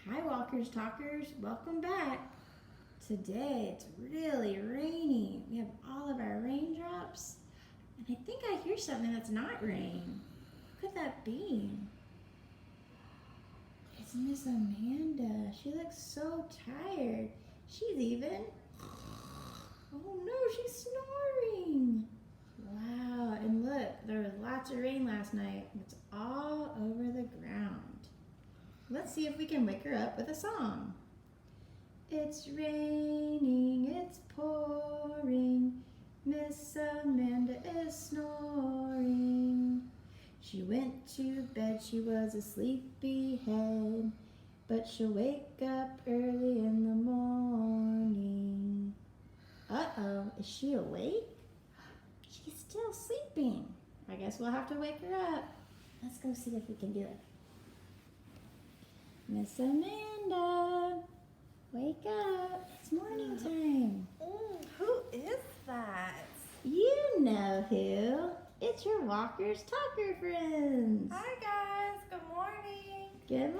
Hi walkers, talkers, welcome back. Today it's really rainy. We have all of our raindrops, and I think I hear something that's not rain. What could that be? It's Miss Amanda. She looks so tired. She's even... Oh no, she's snoring. Wow, and look, there was lots of rain last night. It's all over the ground. Let's see if we can wake her up with a song. It's raining, it's pouring, Miss Amanda is snoring. She went to bed, she was a sleepy head, but she'll wake up early in the morning. Uh-oh, is she awake? She's still sleeping. I guess we'll have to wake her up. Let's go see if we can do it. Miss Amanda, wake up. It's morning time. Who is that? You know who. It's your Walkers Talker friends. Hi guys, good morning. Good